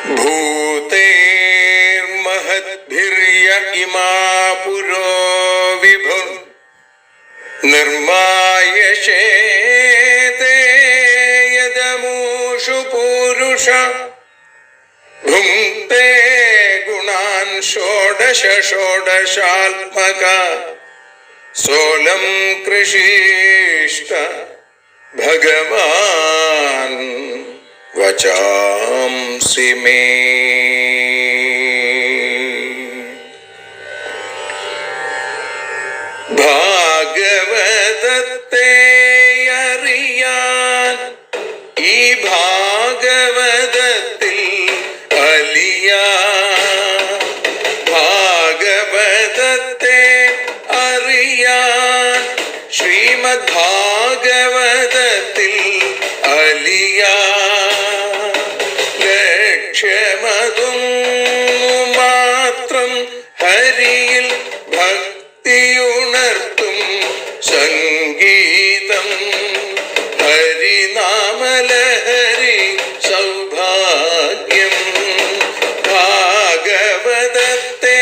भूतेर्महद्भिर्य इमा पुरो विभुः निर्मायशेते यदमूषु पूरुष भुङ्क्ते गुणान् षोडश षोडशात्मका सोऽलं कृषीष्ट भगवान् वचांसि मे। ഭാഗവതത്തെ അറിയാൻ ഈ ഭാഗവതത്തിൽ അലിയാൻ, ഭാഗവതത്തെ അറിയാൻ ശ്രീമദ് ഭാഗവതത്തിൽ അലിയാൻ, ലക്ഷ്യമതും മാത്രം ഹരിയിൽ ഭക്തിയുണർത്തും സംഗീതം ഹരിനാമലഹരി സൗഭാഗ്യം. ഭാഗവതത്തെ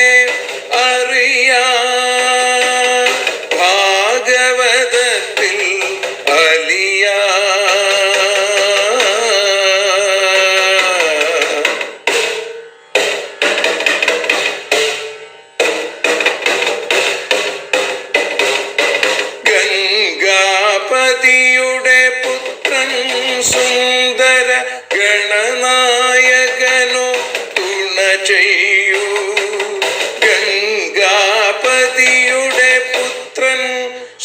അറിയാൻ ഭാഗവതത്തിൽ അലിയാൻ. ഗംഗാപതിയുടെ പുത്രൻ സുന്ദര ഗണനായകനോ തുണ ചെയ്യൂ. ഗംഗാപതിയുടെ പുത്രൻ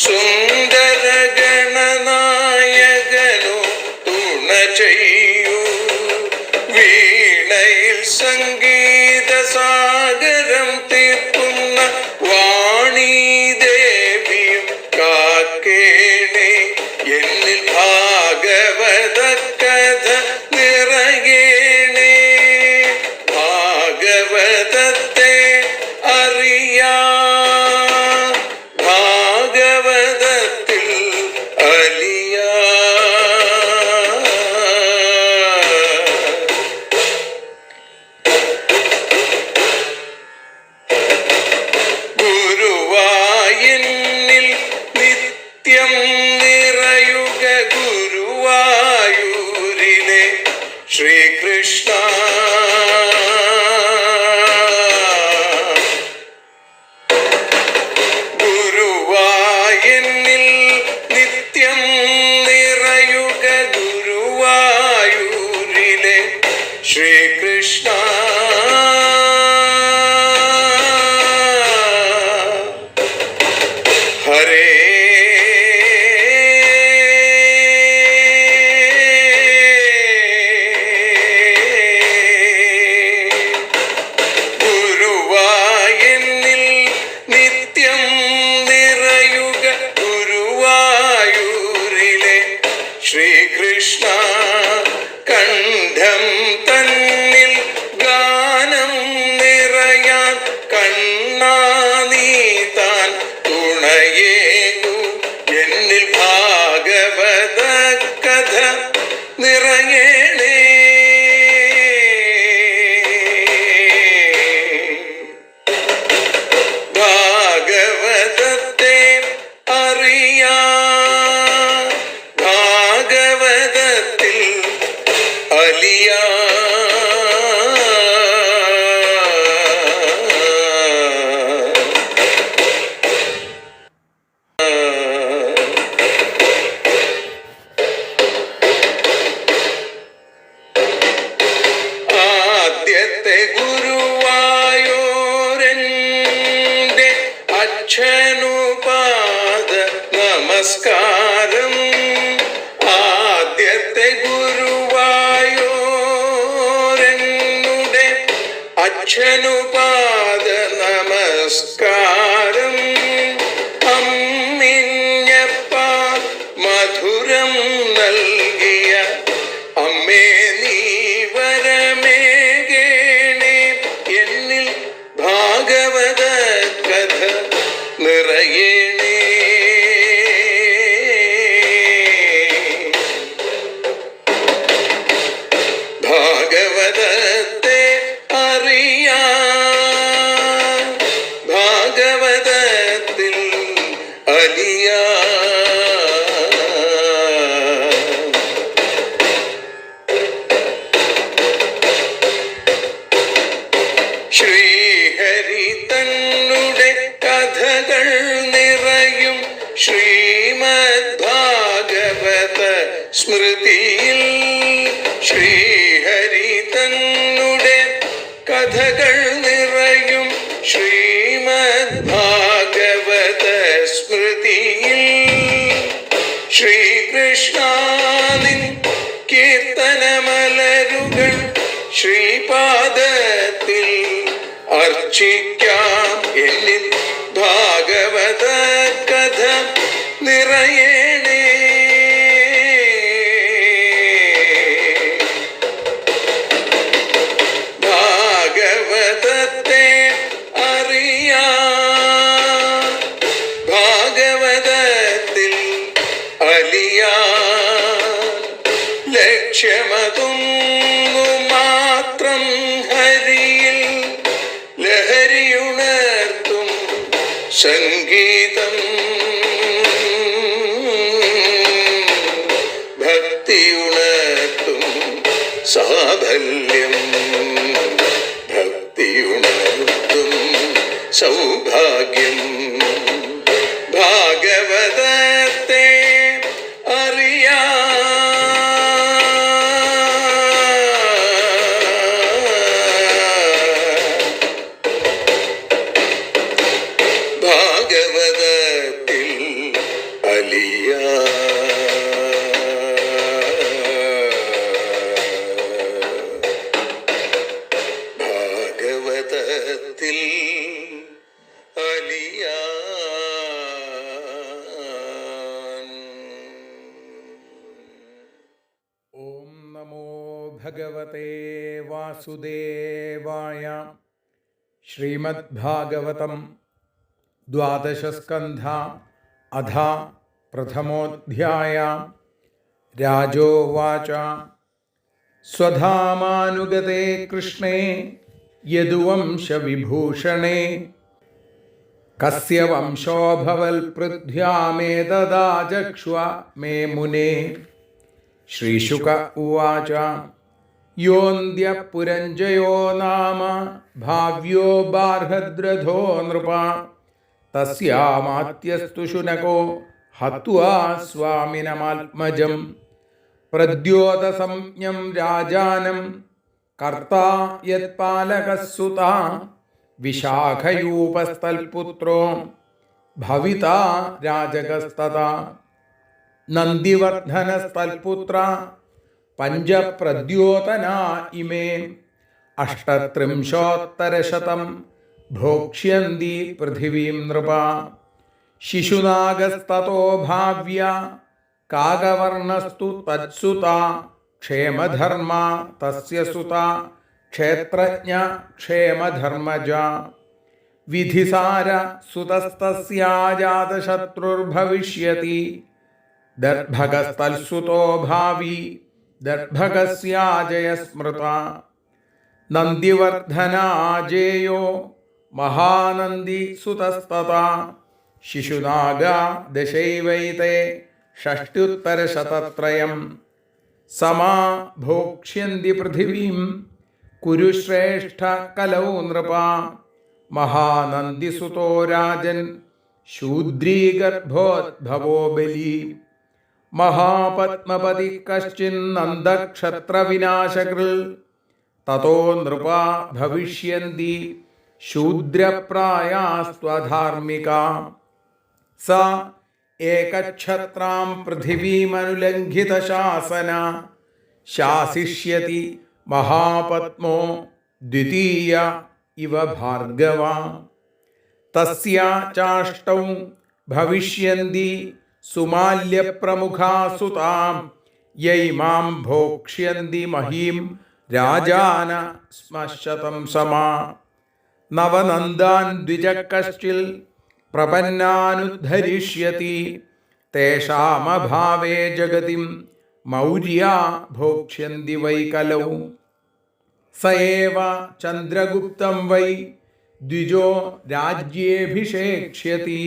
സുന്ദര ഗണനായകനോ തുണ ചെയ്യൂ. വീണയിൽ സംഗീത സാഗരം തീർക്കുന്ന വാണീദേവിയും കാക്കേണേ എന്നിൽ ഭാഗവത കഥ നിറയേണേ. ഭാഗവതത്തെ അറിയാൻ ഭാഗവതത്തിൽ അലിയാൻ. ഗുരുവായൂരിൽ നിത്യം നിറയുക ഗുരുവായൂരിലെ ശ്രീകൃഷ്ണ. ഗുരുവായൂരിൽ നിത്യം നിറയുക ഗുരുവായൂരിലെ ശ്രീകൃഷ്ണ. ഹരേ ഗുരുവായൂരിൽ നിത്യം നിറയുക ഗുരുവായൂരിലെ ശ്രീകൃഷ്ണ. കണ്ഠം തന്നിൽ ഗാനം നിറയാൻ കണ്ണാ നീ താൻ തുണയേകു. എന്നിൽ ഭാഗവത കഥ നിറയേണേ. ഭാഗവതത്തെ അറിയാൻ ഭാഗവതത്തിൽ അലിയാൻ. ആദ്യത്തെ ഗുരുവായൂരന്റെ അച്ഛനുപാദ നമസ്കാരം. ആദ്യത്തെ ഗുരുവായൂരനുടെ അച്ഛനുപാദ നമസ്കാരം. അമ്മിഞ്ഞപ്പാൽ മധുരം നൽകിയ അമ്മേ നീ വരമേകേണേ. എന്നിൽ ഭാഗവത കഥ നിറയേണേ. ഭാഗവതത്തെ അലിയാ. ശ്രീഹരി തന്നുടെ കഥകൾ നിറയും ശ്രീമദ് ഭാഗവത സ്മൃതിയിൽ. ശ്രീഹരി തന്നുടെ കഥകൾ നിറയും ശ്രീമദ് ഭാഗവത സ്മൃതിയിൽ. ശ്രീകൃഷ്ണാനിൻ കീർത്തനമലരുകൾ ശ്രീപാദത്തിൽ അർച്ചിക്കാം. എന്നിൽ ഭാഗവത കഥ നിറയേണേ. ഭാഗവതത്തെ അറിയാൻ, ഭാഗവതത്തിൽ അലിയാൻ. ലക്ഷ്യമതൊന്നു മാത്രം ഹരിയിൽ ലഹരിയുണർത്തും സംഗീതം. ഭക്തിയുണർത്തും സാഫല്യം. ഭക്തിയുണർത്തും സൗഭാഗ്യം. ഭാഗവതത്തെ അറിയാൻ, ഭാഗവതത്തിൽ അലിയാൻ. ഭാഗവതത്തിൽ അലിയാൻ. ഓം നമോ ഭഗവതേ വാസുദേവായ. ശ്രീമദ് ഭാഗവതം ദ്വാദശസ്കന്ധ അധ പ്രഥമോധ്യായ. രാജോവാച സ്വധാമാനുഗതേ കൃഷ്ണേ യദുവംശവിഭൂഷണേ കസ്യ വംശോഭവൽ പൃഥ്വ്യാമേതദാചക്ഷ്വ മേ മുനേ. ശ്രീശുക ഉവാച യോऽന്ധ്യ പുരഞ്ജയോ നാമ ഭാവ്യോ ബാർഹദ്രഥോ നൃപ തസ്യാമാത്യസ്തു ശുനകോ ഹത്വാ സ്വാമിനമാത്മജം പ്രദ്യോതസംജ്ഞം രാജാനം കർത്താ യത്പാലകസുതാ വിശാഖയൂപസ്ഥൽപുത്രോ ഭവിതാ രാജകസ്തതാ നന്ദിവർദ്ധനസ്ഥൽപുത്ര പഞ്ചപ്രദ്യോതനാ ഇമേ അഷ്ടത്രിംശോത്തരശതം ഭോക്ഷ്യന്തി പൃഥിവീം നൃപ ശിശുനാഗസ്തതോ ഭാവ്യ കാകവർണസ്തു തത്സുതാ ക്ഷേമധർമ്മ തസ്യ സുതാ ക്ഷേത്രജ്ഞ ക്ഷേമധർമ്മജ വിധിസാര സുതസ്തസ്യാജാതശത്രുർഭവിഷ്യതി ദർഭകസ്തൽസുതോ ഭാവി ദർഭകസ്യാജയ സ്മൃത നന്ദിവർദ്ധനാജേയോ മഹാനന്ദി സുതസ്തതാ ശിശുനാഗ ദശൈവൈതേ ഷഷ്ട്യുത്തരശതത്രയം സമാ ഭോക്ഷ്യന്തി പൃഥിവീം കുരുശ്രേഷ്ഠ കലൗ നൃപ മഹാനന്ദിസുതോ രാജൻ ശൂദ്രീഗർഭോദ്ഭവോ ബലി മഹാപത്മപതി കശ്ചിന്നന്ദക്ഷത്രവിനാശകൃൽ തതോ നൃപ ഭവിഷ്യന്തി ശൂദ്രപ്രായാസ്ത്വധാർമ്മിക സ ഏകക്ഷത്രാം പൃഥിവീമനുലംഘിതശാസന ശാസിഷ്യതി മഹാപത്മോ ദ്വിതീയ ഇവ ഭാർഗവ തസ്യാ ചാഷ്ടൗ ഭവിഷ്യന്തി സുമാല്യപ്രമുഖാ സുതാം യൈമാം ഭോക്ഷ്യന്തി മഹീം രാജാന ശ്മശതം സമാ നവനന്ദാൻ ദ്വിജകശ്ചിൽ പ്രപന്നാനുദ്ധരിഷ്യതി തേഷാമഭാവേ ജഗതിം മൗര്യാ ഭോക്ഷ്യന്തി വൈ കലൗ സ ഏവ ചന്ദ്രഗുപ്തം വൈ ദ്വിജോ രാജ്യേഭിഷേക്ഷ്യതി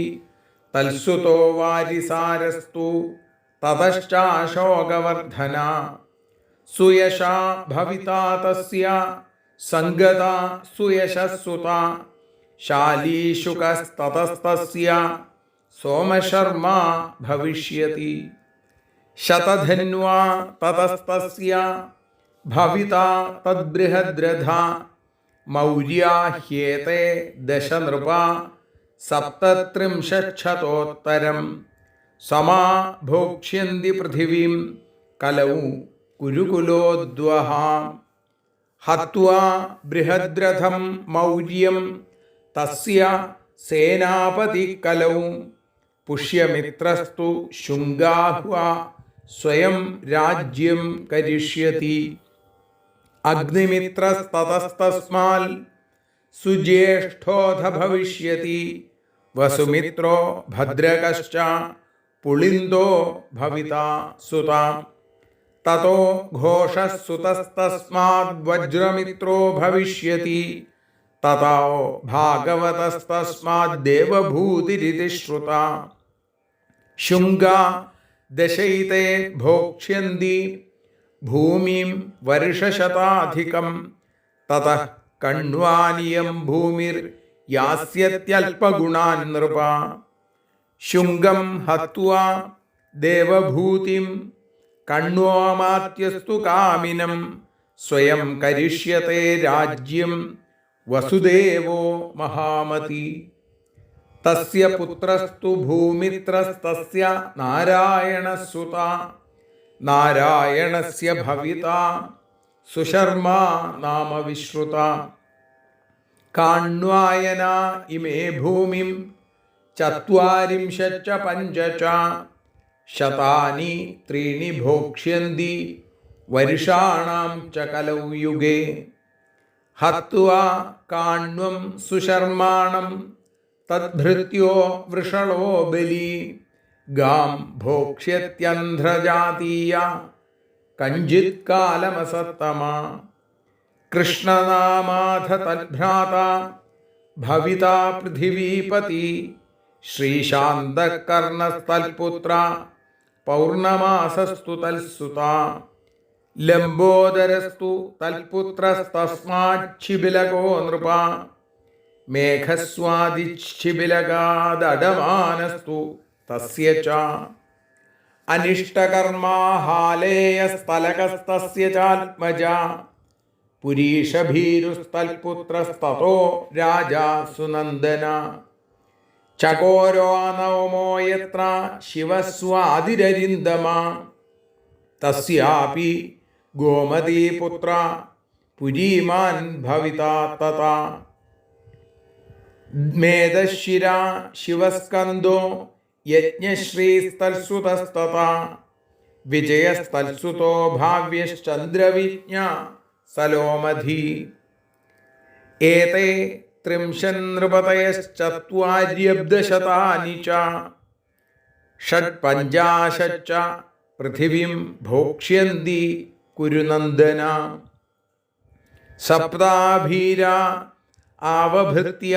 തൽസുതോ വാരിസാരസ്തു തതശ്ചാശോകവർധന സുയശാ ഭവിതാ തസ്യ സംഗതാ സുയശസ്സുത ശാലീശുകസ്തതസ്തസ്യ സോമശർമാ ഭവിഷ്യതി ശതധന്വാ തതസ്തസ്യ ഭവിതാ തദ്ബൃഹദ്രഥാ മൗര്യാഹ്യേതേ ദശനൃപാ സപ്തത്രിംശച്ഛതോത്തരം സമാ ഭോക്ഷ്യന്തി പൃഥിവീം കലൗ കുരുകുലോദ്വഹ ഹത്വാ ബൃഹദ്രഥം മൗര്യം തസ്യ സേനാപതി കലൗ പുഷ്യമിത്രസ്തു ശുംഗാഹ്വാ സ്വയം രാജ്യം കരിഷ്യതി അഗ്നിമിത്രസ്തതസ്തസ്മാൽ സുജ്യേഷ്ഠോധ ഭവിഷ്യതി വസുമിത്രോ ഭദ്രകശ്ച പുളിന്ദോ ഭവിതാ സുതാ തതോ ഘോഷസുതസ്തസ്മാദ്വജ്രമിത്രോ ഭവിഷ്യതി തതോ ഭാഗവതസ്തസ്മാദ്ദേവഭൂതിരിതി ശ്രുതാ ശുംഗാ ദശൈതേ ഭോക്ഷ്യന്തി ഭൂമിം വർഷശതാധികം തതഃ കണ്വാനിയം ഭൂമിർ യാസ്യത്യൽപഗുണാൻ നൃപ ശുംഗം ഹത്വാ ദേവഭൂതിം കണ്വാമാത്യസ്തു കാമിനം സ്വയം കരിഷ്യത്തെ രാജ്യം വസുദേവോ മഹാമതി തസ്യ പുത്രസ്തു ഭൂമിത്രസ്തസ്യ നാരായണസുത നാരായണസ്യ ഭവിതാ സുശർമാ നാമ വിശ്രുത കാണ്വായന ഇമേ ഭൂമിം ചത്വാരിംശച്ച പഞ്ചച ശതാനി ത്രീണി ഭോക്ഷ്യന്തി വർഷാണാം ച കലൗ യുഗേ ഹത്വാ കാണ്വം സുശർമാണം തദ്ഭൃത്യോ വൃഷളോ ബലി ഗാം ഭോക്ഷ്യത്യന്ധ്രജാതീയ കഞ്ചിത് കാലമസത്തമ കൃഷ്ണനാമാധ തദ്ഭ്രാത ഭവിതാ പൃഥിവീപതി ശ്രീശാന്തകർണസ്തൽപുത്ര പൗർണമാസസ്തു തൽസുത ലംബോദരസ്തു തൽപുത്രസ്തസ്മാച്ഛിബിലകോ നൃപ മേഘസ്വാദിച്ഛിബിലകാദടമാനസ്തു തസ്യ ച അനിഷ്ടകർമാ ഹാലേയസ്തലകസ്തസ്യ ചാത്മജാ പുരീഷഭീരുസ്തൽപുത്രസ്തതോ രാജാ സുനന്ദന ചകോരോ നവമോ യത്ര ശിവസ്വാതിരരിന്ദമ തസ്യാപി ഗോമതീപുത്ര പുരീമാൻ ഭവിതാ തഥാ മേധശിരാ ശിവസ്കന്ദോ യജ്ഞശ്രീസ്തൽസുതസ്തഥാ വിജയസ്തൽസുതോ ഭാവ്യശ്ചന്ദ്രവിജ്ഞ സലോമധി ഏതേ ത്രിംശന്നൃപതയശ്ചത്വാര്യബ്ദശതാനി ച ഷഡ്പഞ്ചാശच्च പൃഥിവീം ഭോക്ഷ്യന്തി കുരുനന്ദന സപ്താഭീരാ ആവഭൃത്യ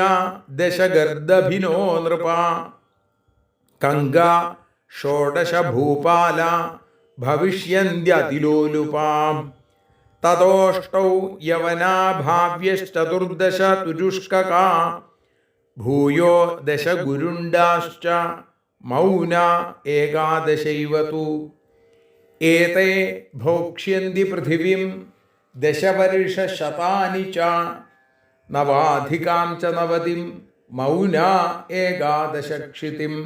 ദശഗർദഭിനോ നൃപ കങ്കാ ഷോഡശ ഭൂപാല ഭവിഷ്യന്ത്യതിലോലുപാം തതോഷ്ടൗ യവനാ ഭാവ്യശ്ചതുർദശ തുരുഷ്കകാ ഭൂയോ ദശ ഗുരുണ്ടാശ്ച മൗന ഏകാദശൈവ തു ഏതേ ഭോക്ഷ്യന്തി പൃഥിവീം ദശവർഷശതാനി ച നവാധികാം ച നവതിം മൗന ഏകാദശക്ഷിതിം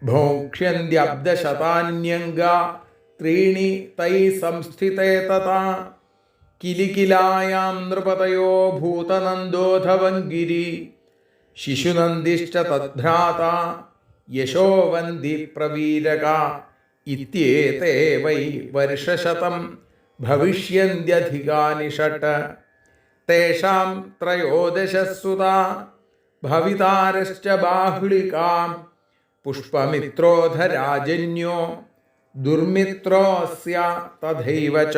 ഭോക്ഷ്യന്ത്യബ്ദശതാന്യംഗാ ത്രീണി തൈ സംസ്ഥിതേ തഥാ കിലികിലായാം നൃപതയോ ഭൂതനന്ദോധവംഗിരി ശിശുനന്ദിശ്ച തദ്ഭ്രാതാ യശോവന്തി പ്രവീരക ഇത്യേതേ വൈ വർഷശതം ഭവിഷ്യന്ത്യധികാനി ഷട്ട് തേഷാം ത്രയോദശസുതാ ഭവിതാരശ്ച ബാഹുളികാം പുഷ്പമിത്രോധരാജന്യോ ദുർമിത്രോസ്യ തഥൈവ ച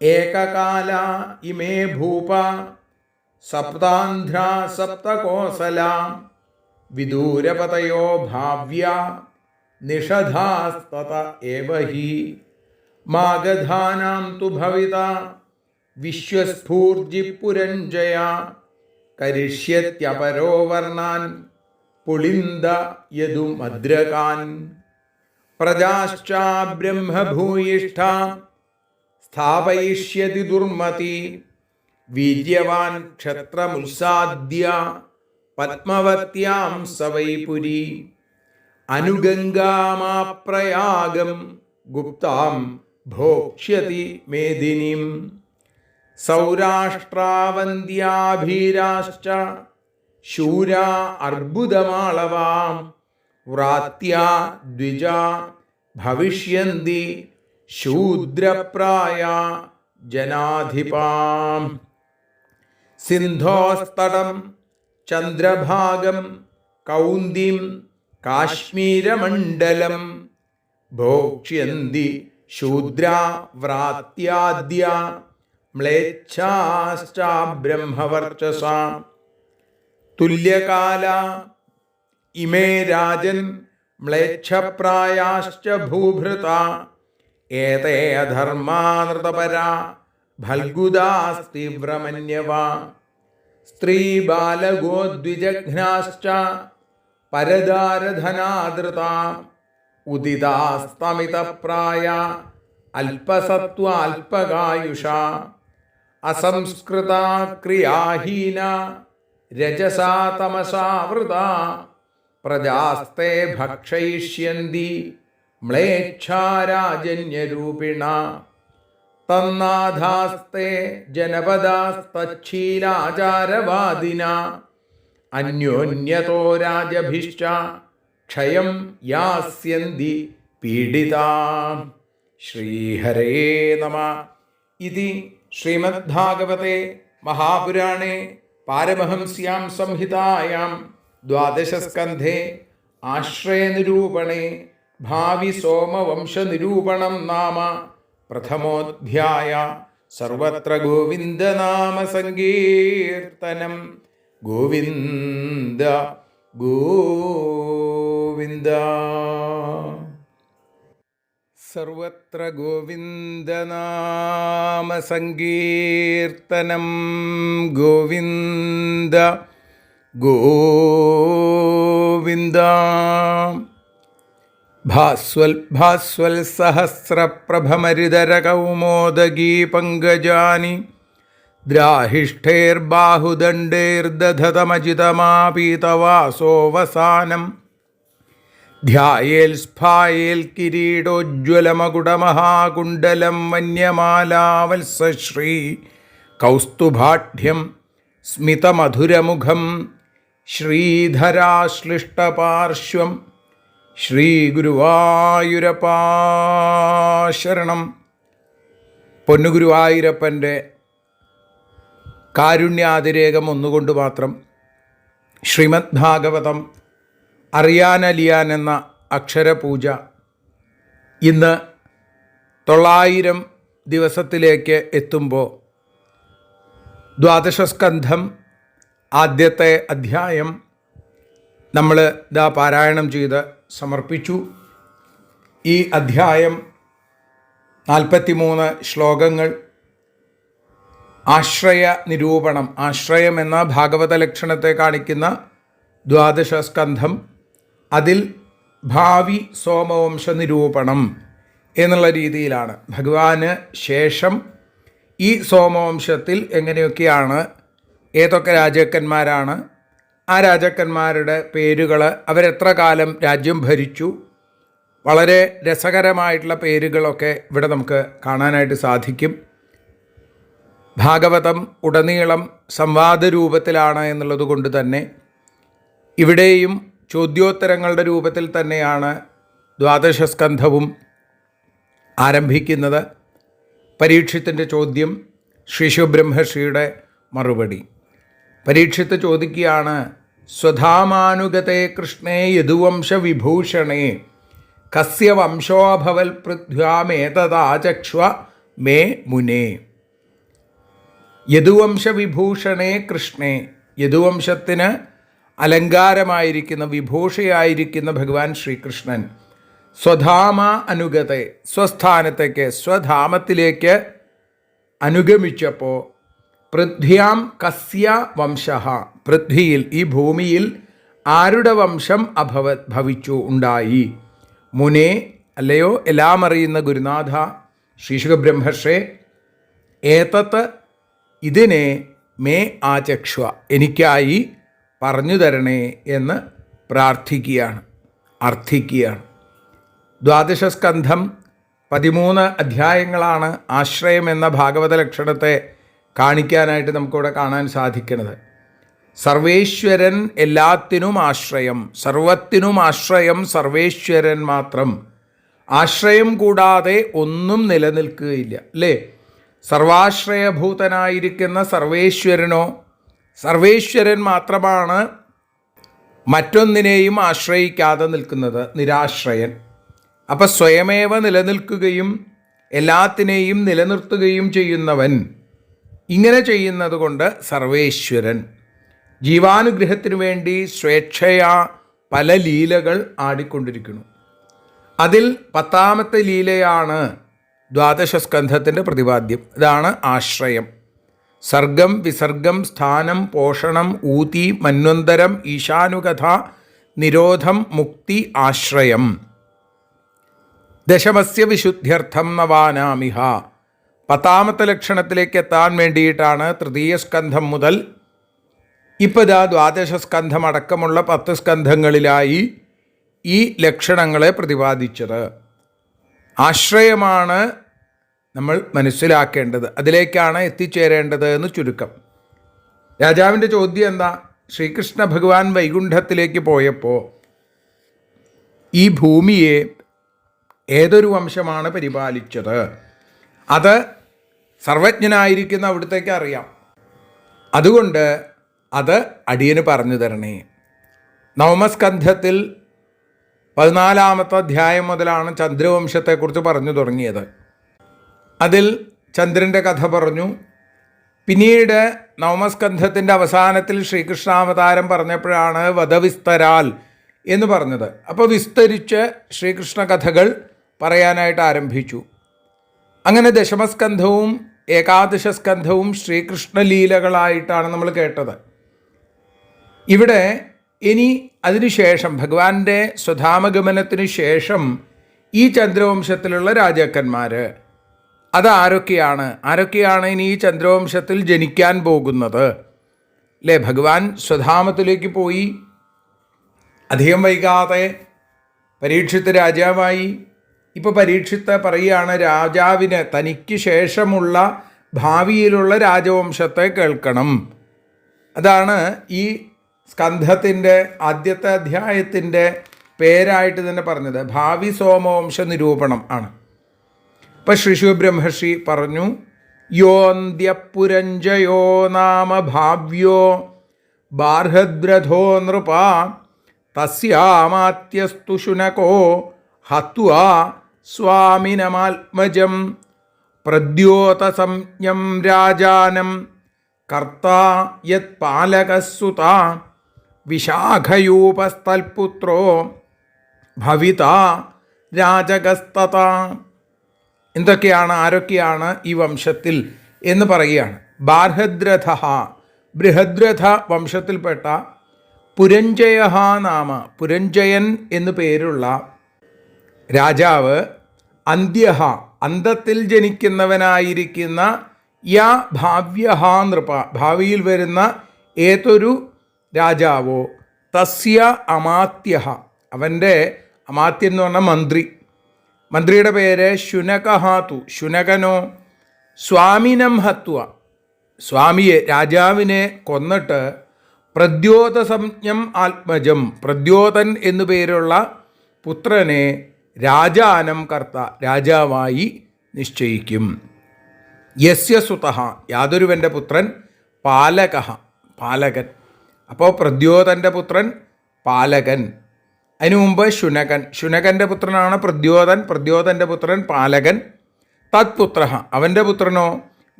ഏകകാല ഇമേ ഭൂപ സപ്താന്ധ്രാ സപ്തകോസല വിദൂരപതയോ ഭാവ്യ നിഷധാസ്തത ഏവ ഹി മാഗധാനാം തു ഭവിത വിശ്വസ്ഫൂർജിപുരഞ്ജയ കരിഷ്യത്യപരോ വർണ്ണാൻ പുളിന്ദ യദുമദ്രകാൻ പ്രജാശ്ച ബ്രഹ്മഭൂയിഷ്ഠ സ്ഥാപയിഷ്യതി ദുർമതി വീര്യവാൻ ക്ഷത്രമുത്സാദ്യ പത്മവത്യാം സവൈ പുരി അനുഗംഗാമാപ്രയാഗം ഗുപ്താം ഭോക്ഷ്യതി മേദിനിം സൗരാഷ്ട്രാവന്ത്യാഭീരാശ്ച ശൂരാ അർബുദമാളവാം വ്രാത്യാ ദ്വിജാ ഭവിഷ്യന്തി ശൂദ്രപ്രായ ജനാധിപാം സിന്ധോസ്തടം ചന്ദ്രഭാഗം കൗന്ദിം കാശ്മീരമണ്ഡലം ഭോക്ഷ്യന്തി ശൂദ്രാ വ്രാത്യാദ്യ മ്ലേച്ഛാശ്ച ബ്രഹ്മവർച്ചസാ തുല്യകാല ഇമേ രാജൻ മ്ലേച്ഛപ്രായാശ്ച ഭൂഭൃത ഏതേ അധർമാ നൃതപരാ ഫൽഗുദാസ്തീവ്രമന്യവ സ്ത്രീബാലഗോദ്വിജഘ്നാശ്ച പരദാരധനാദൃത ഉദിതാസ്തമിതപ്രായ അല്പസത്വാൽപകായുഷ അസംസ്കൃത ക്രിയാഹീന രജസാ തമസാവൃത പ്രജാസ്തേ ഭക്ഷയിഷ്യന്തി മ്ലേച്ഛാരാജന്യരൂപിണ തന്നാഥാസ്തേ ജനപദാസ്തച്ഛീലാചാരവാദിന അന്യോന്യതോ രാജഭിശ്ച ക്ഷയം യാസ്യന്തി പീഡിതാ. ശ്രീഹരേ നമഃ. ഇതി ശ്രീമദ്ഭാഗവതേ മഹാപുരാണേ പാരമഹംസ്യാം സംഹിതായാം ദ്വാദശസ്കന്ധേ ആശ്രയനിരൂപണേ ഭാവി സോമവംശനിരൂപണം നാമ പ്രഥമോധ്യായ. സർവത്ര ഗോവിന്ദനാമ സങ്കീർത്തനം. ഗോവിന്ദ ഗോവിന്ദ. സർവത്ര ഗോവിന്ദനാമ സങ്കീർത്തനം. ഗോവിന്ദ ഗോവിന്ദ. ഭാസ്വൽ സഹസ്രപ്രഭമരിതര കൗമോദഗീ പങ്കജാനി ദ്രാഹിഷ്ഠൈർബാഹുദണ്ഡൈർദധതമജിതമാപീതവാസോവസാനം ധ്യായേൽ സ്ഫായേൽ കിരീടോജ്വലമകുടമഹാകുണ്ഡലം വന്യമാലാവത്സശ്രീ കൗസ്തുഭാഢ്യം സ്മിതമധുരമുഖം ശ്രീധരാശ്ലിഷ്ടപാർശ്വം ശ്രീഗുരുവായൂരപ്പാ ശരണം. പൊന്നുഗുരുവായൂരപ്പൻ്റെ കാരുണ്യാതിരേകം ഒന്നുകൊണ്ട് മാത്രം ശ്രീമദ് ഭാഗവതം അറിയാനലിയാൻ എന്ന അക്ഷരപൂജ ഇന്ന് 900 ദിവസത്തിലേക്ക് എത്തുമ്പോൾ ദ്വാദശസ്കന്ധം ആദ്യത്തെ അധ്യായം നമ്മൾ പാരായണം ചെയ്ത് സമർപ്പിച്ചു. ഈ അധ്യായം 43 ശ്ലോകങ്ങൾ ആശ്രയ നിരൂപണം, ആശ്രയം എന്ന ഭാഗവത ലക്ഷണത്തെ കാണിക്കുന്ന ദ്വാദശസ്കന്ധം, അതിൽ ഭാവി സോമവംശ നിരൂപണം എന്നുള്ള രീതിയിലാണ്. ഭഗവാന് ശേഷം ഈ സോമവംശത്തിൽ എങ്ങനെയൊക്കെയാണ്, ഏതൊക്കെ രാജാക്കന്മാരാണ്, ആ രാജാക്കന്മാരുടെ പേരുകൾ, അവരെത്ര കാലം രാജ്യം ഭരിച്ചു, വളരെ രസകരമായിട്ടുള്ള പേരുകളൊക്കെ ഇവിടെ നമുക്ക് കാണാനായിട്ട് സാധിക്കും. ഭാഗവതം ഉടനീളം സംവാദ രൂപത്തിലാണ് എന്നുള്ളത് കൊണ്ട് തന്നെ ഇവിടെയും ചോദ്യോത്തരങ്ങളുടെ രൂപത്തിൽ തന്നെയാണ് ദ്വാദശസ്കന്ധവും ആരംഭിക്കുന്നത്. പരീക്ഷിത്തിൻ്റെ ചോദ്യം, ശ്രീശുബ്രഹ്മർഷിയുടെ മറുപടി. പരീക്ഷിത്ത് ചോദിക്കുകയാണ്, സ്വധാമാനുഗതേ കൃഷ്ണേ യദുവംശ വിഭൂഷണേ കസ്യ വംശോഭവൽ പൃഥ്വ്യാമേതദാചക്ഷ്വ മേ മുനേ. യദുവംശ വിഭൂഷണേ കൃഷ്ണേ, യദുവംശത്തിന് അലങ്കാരമായിരിക്കുന്ന വിഭൂഷയായിരിക്കുന്ന ഭഗവാൻ ശ്രീകൃഷ്ണൻ സ്വധാമ അനുഗതെ സ്വസ്ഥാനത്തേക്ക് സ്വധാമത്തിലേക്ക് അനുഗമിച്ചപ്പോൾ പൃഥ്വ്യാം കസ്യ വംശ പൃഥ്വിയിൽ ഈ ഭൂമിയിൽ ആരുടെ വംശം ഭവിച്ചു ഉണ്ടായി മുനെ അല്ലയോ എല്ലാം അറിയുന്ന ഗുരുനാഥ ശ്രീശുഖബ്രഹ്മർഷേ ഏതത്ത് ഇതിനെ മേ ആചക്ഷ്വ എനിക്കായി പറഞ്ഞു തരണേ എന്ന് പ്രാർത്ഥിക്കുകയാണ്, അർത്ഥിക്കുകയാണ്. 12 സ്കന്ധം 13 അധ്യായങ്ങളാണ് ആശ്രയം എന്ന ഭാഗവത ലക്ഷണത്തെ കാണിക്കാനായിട്ട് നമുക്കിവിടെ കാണാൻ സാധിക്കുന്നത്. സർവേശ്വരൻ എല്ലാത്തിനും ആശ്രയം, സർവത്തിനും ആശ്രയം സർവേശ്വരൻ മാത്രം. ആശ്രയം കൂടാതെ ഒന്നും നിലനിൽക്കുകയില്ല അല്ലേ? സർവാശ്രയഭൂതനായിരിക്കുന്ന സർവേശ്വരനോ, സർവേശ്വരൻ മാത്രമാണ് മറ്റൊന്നിനെയും ആശ്രയിക്കാതെ നിൽക്കുന്നത്, നിരാശ്രയൻ. അപ്പം സ്വയമേവ നിലനിൽക്കുകയും എല്ലാത്തിനെയും നിലനിർത്തുകയും ചെയ്യുന്നവൻ, ഇങ്ങനെ ചെയ്യുന്നത് കൊണ്ട് സർവേശ്വരൻ. ജീവാനുഗ്രഹത്തിനു വേണ്ടി സ്വേച്ഛയാ പല ലീലകൾ ആടിക്കൊണ്ടിരിക്കുന്നു. അതിൽ 10ാമത്തെ ലീലയാണ് 12 സ്കന്ധത്തിൻ്റെ പ്രതിപാദ്യം. ഇതാണ് ആശ്രയം. സർഗം വിസർഗം സ്ഥാനം പോഷണം ഊതി മന്വന്തരം ഈശാനുകഥ നിരോധം മുക്തി ആശ്രയം. ദശമസ്യ വിശുദ്ധ്യർത്ഥം നവാനാമിഹ. 10ാമത്തെ ലക്ഷണത്തിലേക്ക് എത്താൻ വേണ്ടിയിട്ടാണ് 3യ സ്കന്ധം മുതൽ ഇപ്പോൾ 12 സ്കന്ധം അടക്കമുള്ള 10 സ്കന്ധങ്ങളിലായി ഈ ലക്ഷണങ്ങളെ പ്രതിപാദിച്ചത്. ആശ്രയമാണ് നമ്മൾ മനസ്സിലാക്കേണ്ടത്, അതിലേക്കാണ് എത്തിച്ചേരേണ്ടത് എന്ന് ചുരുക്കം. രാജാവിൻ്റെ ചോദ്യം എന്താ? ശ്രീകൃഷ്ണ ഭഗവാൻ വൈകുണ്ഠത്തിലേക്ക് പോയപ്പോൾ ഈ ഭൂമിയെ ഏതൊരു വംശമാണ് പരിപാലിച്ചത്? അത് സർവജ്ഞനായിരിക്കുന്ന അവിടുത്തേക്ക് അറിയാം. അതുകൊണ്ട് അത് അടിയന് പറഞ്ഞു തരണേ. 9ാം സ്കന്ധത്തിൽ 14ാമത്തെ അധ്യായം മുതലാണ് ചന്ദ്രവംശത്തെക്കുറിച്ച് പറഞ്ഞു തുടങ്ങിയത്. അതിൽ ചന്ദ്രൻ്റെ കഥ പറഞ്ഞു. പിന്നീട് 9ാം സ്കന്ധത്തിൻ്റെ അവസാനത്തിൽ ശ്രീകൃഷ്ണാവതാരം പറഞ്ഞപ്പോഴാണ് വധവിസ്തരാൽ എന്ന് പറഞ്ഞത്. അപ്പോൾ വിസ്തരിച്ച് ശ്രീകൃഷ്ണ കഥകൾ പറയാനായിട്ട് ആരംഭിച്ചു. അങ്ങനെ 10മസ്കന്ധവും 11 സ്കന്ധവും ശ്രീകൃഷ്ണലീലകളായിട്ടാണ് നമ്മൾ കേട്ടത്. ഇവിടെ ഇനി അതിനുശേഷം ഭഗവാന്റെ സ്വധാമഗമനത്തിനു ശേഷം ഈ ചന്ദ്രവംശത്തിലുള്ള രാജാക്കന്മാർ ആരൊക്കെയാണ് ഇനി ഈ ചന്ദ്രവംശത്തിൽ ജനിക്കാൻ പോകുന്നത് അല്ലേ? ഭഗവാൻ സ്വധാമത്തിലേക്ക് പോയി, അധികം വൈകാതെ പരീക്ഷിത്ത് രാജാവായി. ഇപ്പോൾ പരീക്ഷിത്ത് പറയുകയാണ് രാജാവിന് തനിക്ക് ശേഷമുള്ള ഭാവിയിലുള്ള രാജവംശത്തെ കേൾക്കണം. അതാണ് ഈ സ്കന്ധത്തിൻ്റെ ആദ്യത്തെ അധ്യായത്തിൻ്റെ പേരായിട്ട് തന്നെ പറഞ്ഞത്. ഭാവി സോമവംശ നിരൂപണം ആണ്. ഇപ്പം ശ്രീശുബ്രഹ്മർഷി പറഞ്ഞു, യോന്ത്യപുരഞ്ജയോ നാമ ഭാവ്യോ ബാർഹദ്രഥോ നൃപ തസ്യാമാത്യസ്തു ശുനകോ ഹത്വാ സ്വാമിനമാത്മജം പ്രദ്യോതസംജ്ഞം രാജാനം കർത്താ യത് പാലകസുത വിശാഖയൂപസ്ഥൽപുത്രോ ഭവിത രാജകസ്തത. എന്തൊക്കെയാണ്, ആരൊക്കെയാണ് ഈ വംശത്തിൽ എന്ന് പറയുകയാണ്. ബാർഹദ്രഥ, ബൃഹദ്രഥ വംശത്തിൽപ്പെട്ട പുരഞ്ജയ നാമ, പുരഞ്ജയൻ എന്നു പേരുള്ള രാജാവ്, അന്ത്യഹ, അന്തത്തിൽ ജനിക്കുന്നവനായിരിക്കുന്ന യാ ഭാവ്യഹ നൃപ, ഭാവിയിൽ വരുന്ന ഏതൊരു രാജാവോ, തസ്യ അമാത്യഹ, അവൻ്റെ അമാത്യൻ എന്ന് പറഞ്ഞാൽ മന്ത്രി, മന്ത്രിയുടെ പേര് ശുനകഹാതു, ശുനകനോ സ്വാമിനം ഹത്വ, സ്വാമിയെ രാജാവിനെ കൊന്നിട്ട് പ്രദ്യോതസംജ്ഞം ആത്മജം, പ്രദ്യോതൻ എന്നു പേരുള്ള പുത്രനെ രാജാനം കർത്ത, രാജാവായി നിശ്ചയിക്കും. യസ്യ സുതഃ, യാതൊരുവൻ്റെ പുത്രൻ, പാലകഃ, പാലകൻ. അപ്പോൾ പ്രദ്യോതൻ്റെ പുത്രൻ പാലകൻ. അതിനു മുമ്പ് ശുനകൻ, ശുനകൻ്റെ പുത്രനാണ് പ്രദ്യോതൻ, പ്രദ്യോതൻ്റെ പുത്രൻ പാലകൻ. തത്പുത്ര, അവൻ്റെ പുത്രനോ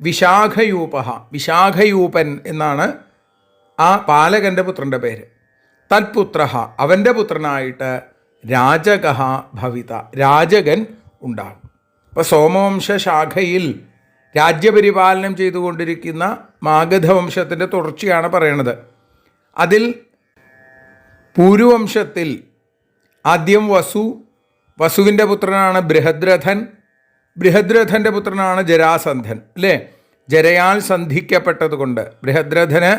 വിശാഖയൂപ, വിശാഖയൂപൻ എന്നാണ് ആ പാലകൻ്റെ പുത്രൻ്റെ പേര്. തൽപുത്ര അവൻ്റെ പുത്രനായിട്ട് രാജക ഭവിത രാജകൻ ഉണ്ടാകും. ഇപ്പോൾ സോമവംശ ശാഖയിൽ രാജ്യപരിപാലനം ചെയ്തുകൊണ്ടിരിക്കുന്ന മാഗധവംശത്തിൻ്റെ തുടർച്ചയാണ് പറയണത്. അതിൽ പൂരുവംശത്തിൽ ആദ്യം വസുവിൻ്റെ പുത്രനാണ് ബൃഹദ്രഥൻ്റെ പുത്രനാണ് ജരാസന്ധൻ അല്ലേ. ജരയാൽ സന്ധിക്കപ്പെട്ടത് കൊണ്ട് ബൃഹദ്രഥന്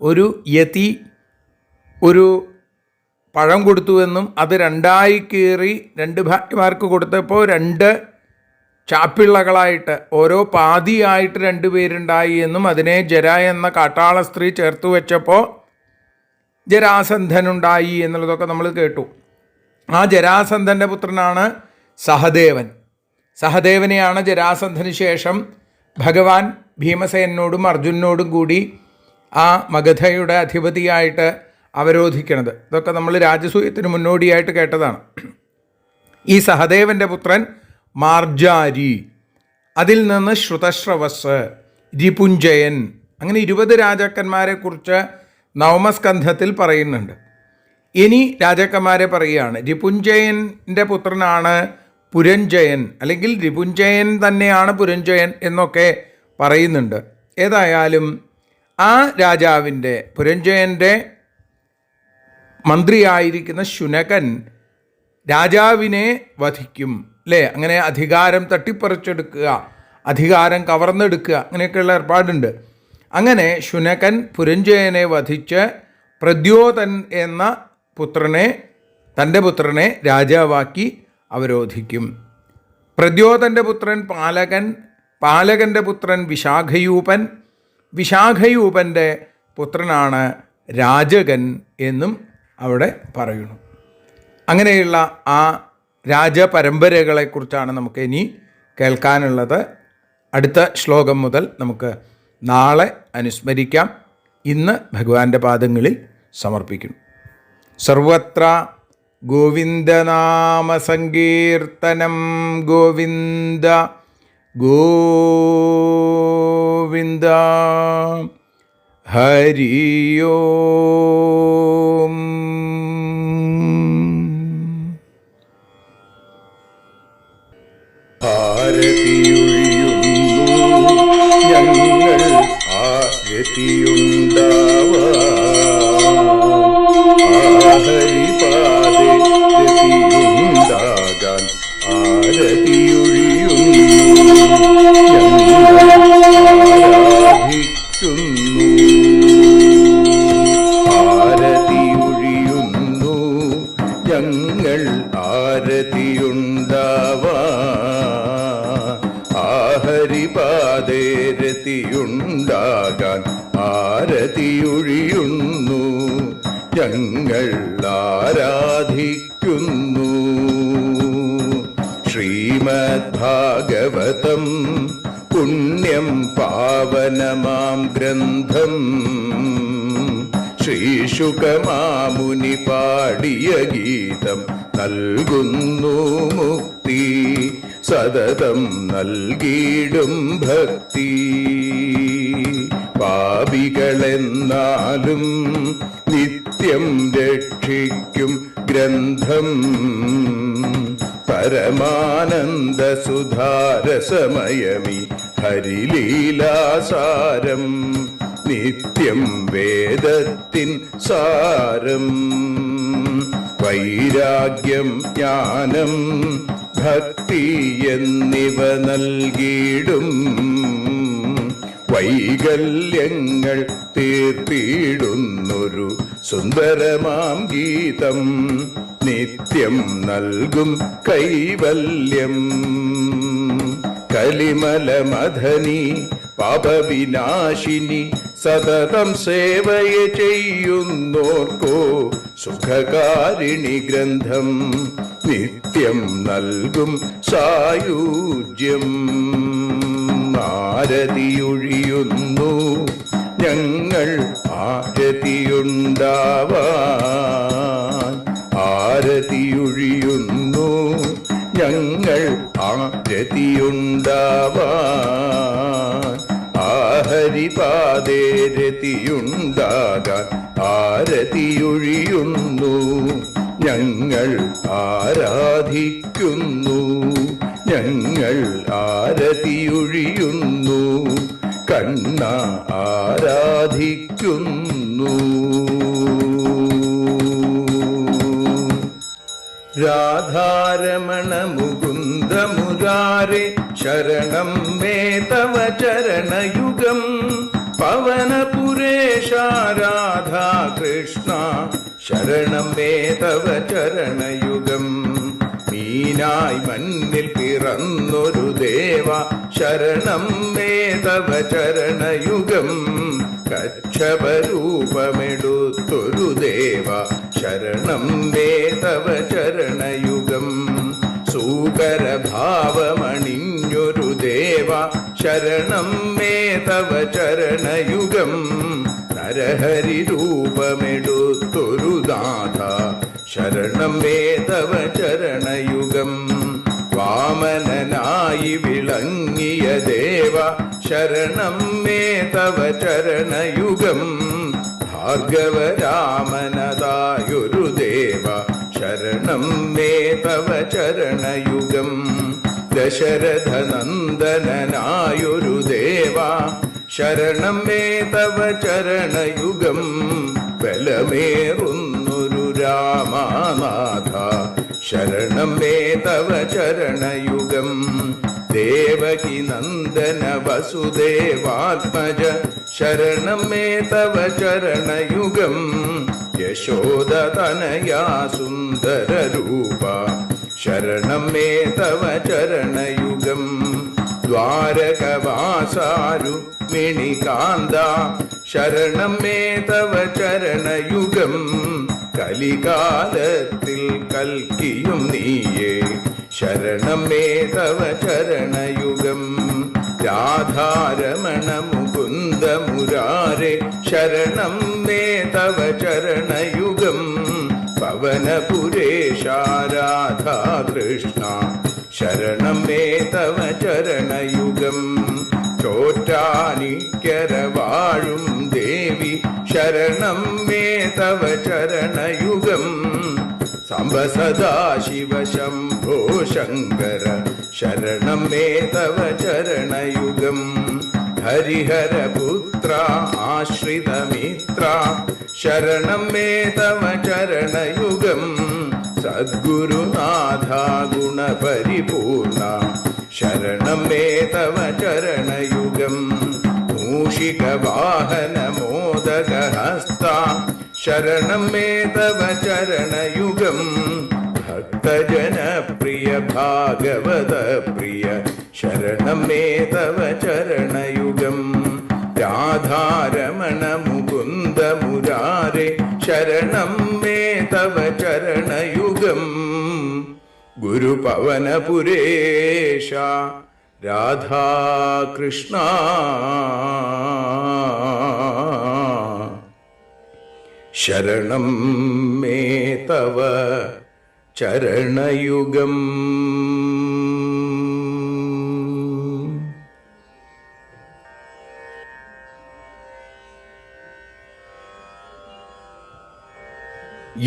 ഒരു യതി ഒരു പഴം കൊടുത്തുവെന്നും അത് രണ്ടായി കീറി 2 ഭാര്യമാർക്ക് കൊടുത്തപ്പോൾ 2 ചാപ്പിള്ളകളായിട്ട് ഓരോ പാതിയായിട്ട് 2 പേരുണ്ടായി എന്നും അതിനെ ജര എന്ന കാട്ടാള സ്ത്രീ ചേർത്ത് വെച്ചപ്പോൾ ജരാസന്ധനുണ്ടായി എന്നുള്ളതൊക്കെ നമ്മൾ കേട്ടു. ആ ജരാസന്ധൻ്റെ പുത്രനാണ് സഹദേവനെയാണ് ജരാസന്ധന് ശേഷം ഭഗവാൻ ഭീമസേനോടും അർജുനോടും കൂടി ആ മഗധയുടെ അധിപതിയായിട്ട് അവരോധിക്കണത്. ഇതൊക്കെ നമ്മൾ രാജസൂയത്തിന് മുന്നോടിയായിട്ട് കേട്ടതാണ്. ഈ സഹദേവൻ്റെ പുത്രൻ മാർജാരി, അതിൽ നിന്ന് ശ്രുതശ്രവസ്, രിപുഞ്ജയൻ, അങ്ങനെ 20 രാജാക്കന്മാരെക്കുറിച്ച് നവമസ്കന്ധത്തിൽ പറയുന്നുണ്ട്. ഇനി രാജാക്കന്മാരെ പറയുകയാണ്. രിപുഞ്ജയൻ്റെ പുത്രനാണ് പുരഞ്ജയൻ, അല്ലെങ്കിൽ രിപുഞ്ജയൻ തന്നെയാണ് പുരഞ്ജയൻ എന്നൊക്കെ പറയുന്നുണ്ട്. ഏതായാലും ആ രാജാവിൻ്റെ പുരഞ്ജയൻ്റെ മന്ത്രിയായിരിക്കുന്ന ശുനകൻ രാജാവിനെ വധിക്കും അല്ലേ. അങ്ങനെ അധികാരം തട്ടിപ്പറിച്ചെടുക്കുക, അധികാരം കവർന്നെടുക്കുക, അങ്ങനെയൊക്കെയുള്ള ഏർപ്പാടുണ്ട്. അങ്ങനെ ശുനകൻ പുരഞ്ജയനെ വധിച്ച് പ്രദ്യോതൻ എന്ന തൻ്റെ പുത്രനെ രാജാവാക്കി അവരോധിക്കും. പ്രദ്യോതൻ്റെ പുത്രൻ പാലകൻ്റെ പുത്രൻ വിശാഖയൂപൻ്റെ പുത്രനാണ് രാജകൻ എന്നും അവിടെ പറയുന്നു. അങ്ങനെയുള്ള ആ രാജപരമ്പരകളെക്കുറിച്ചാണ് നമുക്ക് ഇനി കേൾക്കാനുള്ളത്. അടുത്ത ശ്ലോകം മുതൽ നമുക്ക് നാളെ അനുസ്മരിക്കാം. ഇന്ന് ഭഗവാന്റെ പാദങ്ങളിൽ സമർപ്പിക്കുന്നു. സർവത്ര ഗോവിന്ദനാമസങ്കീർത്തനം ഗോവിന്ദ ഗോവിന്ദ. ഹരി ഓം. ഞങ്ങൾ ഹരിപാദേ രതിയുണ്ടാകാൻ ആരതിയൊഴിയുന്നു ഞങ്ങൾ ആരതിയുണ്ടാവാൻ ഹരിപാദേ രതിയുണ്ടാകാൻ ആരതിയൊഴിയുന്നു ഞങ്ങൾ ആരാധിക്കുന്നു. ശ്രീമദ്ഭാഗവതം പുണ്യം പാവനമാം ഗ്രന്ഥം ശ്രീശുകമാമുനി പാടിയ ഗീതം നൽകുന്നു മുക്തി സതതം നൽകിയിടും ഭക്തി. പാപികളെന്നാലും നിത്യം രക്ഷിക്കും ഗ്രന്ഥം പരമാനന്ദ സുധാരസമയമി ഹരിലീലാസാരം നിത്യം വേദത്തിൻ സാരം. വൈരാഗ്യം ജ്ഞാനം ഭക്തി എന്നിവ നൽകിയിടും വൈകല്യങ്ങൾ തീർത്തിടുന്നൊരു സുന്ദരമാം ഗീതം നിത്യം നൽകും കൈവല്യം. കലിമലമഥനി പാപവിനാശിനി സതതം സേവയ ചെയ്യുന്നോർക്കോ സുഖകാരിണി ഗ്രന്ഥം നിത്യം നൽകും സായുജ്യം. ആരതിയൊഴിയുന്നു ഞങ്ങൾ ആരതിയുണ്ടാവാൻ ആരതിയൊഴിയുന്നു ഞങ്ങൾ ആരതിയുണ്ടാവാൻ ഹരിപാദേ രതിയുണ്ടാകാൻ ആരതിയൊഴിയുന്നു ഞങ്ങൾ ആരാധിക്കുന്നു. ഞങ്ങൾ ആരതിയൊഴിയുന്നു കണ്ണ ആരാധിക്കുന്നു. രാധാരമണ മുകുന്ദ മുരാരേ ശരണം മേ തവ ചരണയുഗം. പവനപുരേശ രാധാ കൃഷ്ണ ശരണം മേ തവ ചരണയുഗം. മീനായി മണ്ണിൽ പിറന്നൊരു ദേവ ശരണം മേ തവ ചരണയുഗം. കച്ഛപരൂപമെടുത്തൊരു ദേവ ശരണം മേ തവ ചരണയുഗം. സൂകരഭാവമണിഞ്ഞൊരു ദേവ ശരണം മേ തവ ചരണയുഗം. നരഹരി രൂപമെടുത്തൊരു നാഥ ശരണം മേ തവ ചരണയുഗം. വാമനനായി വിളങ്ങിയ ദേവ ശരണം മേ തവ ചരണയുഗം. ഭാർഗവരാമനതായൊരു ദേവ ശരണം മേ തവ ചരണയുഗം. ദശരഥനന്ദനായൊരു ദേവ ശരണം മേ തവ ചരണയുഗം. ബലമേറുന്നൊരു രാമനാഥ ശരണം മേ തവ ചരണയുഗം. ദേവകി നന്ദന വസുദേവാത്മജ ശരണം മേ തവ ചരണയുഗം. യശോദതനയാ സുന്ദര രൂപ ശരണം മേ തവ ചരണയുഗം. ദ്വാരകവാസാരുക്മിണികാന്ത ശരണം മേ തവ ചരണയുഗം. കലികാലത്തിൽ കൽക്കിയും നീയേ ശരണം മേ തവ ചരണയുഗം. രാധാരമണ മുകുന്ദ മുരാരേ ശരണം മേ തവ ചരണയുഗം. പവനപുരേശ രാധാ കൃഷ്ണ ശരണം മേ തവ ചരണയുഗം. ചോറ്റാനിക്കര വാഴും ദേവി ശരണം മേ തവ ചരണയുഗം. സാംബ സദാശിവ ശംഭോ ശങ്കര ശരണം മേ തവ ചരണയുഗം. ഹരിഹരപുത്ര ആശ്രിതമിത്ര ശരണം മേ തവ ചരണയുഗം. സദ്ഗുരുനാഥ ഗുണപരിപൂർണ ശരണം മേ തവ ചരണയുഗം. മൂഷിക വാഹന മോദകഹസ്ത ശരണം മേ തവ ചരണയുഗം. ഭക്തജനപ്രിയ ഭാഗവത പ്രിയ ശരണം മേ തവ ചരണയുഗം. രാധാരമണ മുകുന്ദ മുരാരേ ശരണം മേ തവ ചരണയുഗം. ഗുരുപവനപുരേശ രാധാകൃഷ്ണ ശരണം മേ തവ ചരണയുഗം.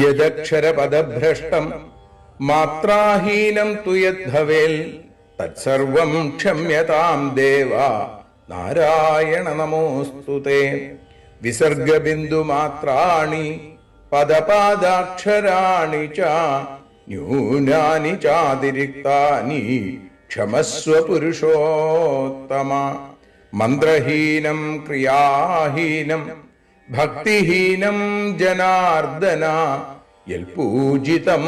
യദക്ഷരപദഭ്രഷ്ടം മാത്രാഹീനം തു യദ്ഭവേൽ തത്സർവം ക്ഷമ്യതാം ദേവ നാരായണ നമോസ്തുതേ. വിസർഗബിന്ദുമാത്രാണി പദപാദാക്ഷരാണി ച ന്യൂനാനി ചാതിരിക്താനി ക്ഷമസ്വ പുരുഷോത്തമ. മന്ത്രഹീനം ക്രിയാഹീനം ഭക്തിഹീനം ജനാർദ്ദന യൽപൂജിതം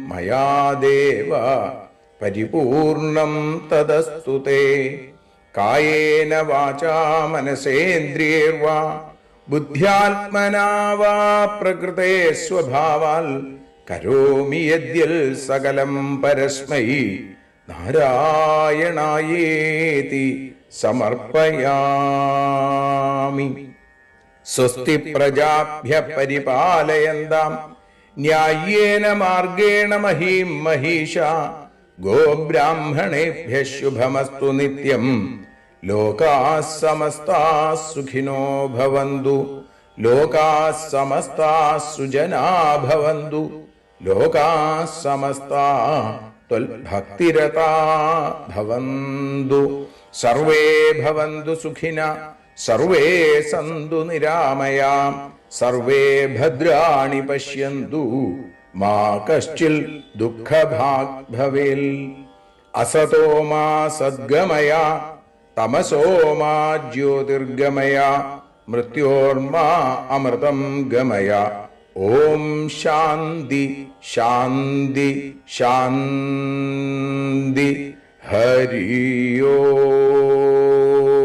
മയാ ദേവ പരിപൂർണം തദസ്തു തേ. കായേന വാചാ മനസേന്ദ്രിയൈർവാ ബുദ്ധ്യാത്മനാ വാ പ്രകൃതേ സ്വഭാവാൽ കരോമി യദ്യൽ സകലം പരസ്മൈ നാരായണായേതി സമർപ്പയാമി. സ്വസ്തി പ്രജാഭ്യഃ പരിപാലയന്താം ന്യായേന മാർഗേണ മഹീം മഹീഷാ. ഗോബ്രാഹ്മണേഭ്യഃ ശുഭമസ്തു നിത്യം ലോകാഃ സമസ്താഃ സുഖിനോ ഭവന്തു. ലോകാഃ സമസ്താഃ സുജനാ ഭവന്തു. ലോകാഃ സമസ്താഃ ത്വൽഭക്തിരതാ ഭവന്തു. സർവേ ഭവന്തു സുഖിനഃ സർവേ സന്തു നിരാമയാം. സർവേ ഭദ്രാണി പശ്യന്തു മാ കശ്ചിൽ ദുഃഖഭാഗ് ഭവേൽ. അസതോ മാ സദ്ഗമയ തമസോ മാ ജ്യോതിർഗമയ മൃത്യോർമാ അമൃതം ഗമയ. ഓം ശാന്തി ശാന്തി ശാന്തി. ഹരി ഓം.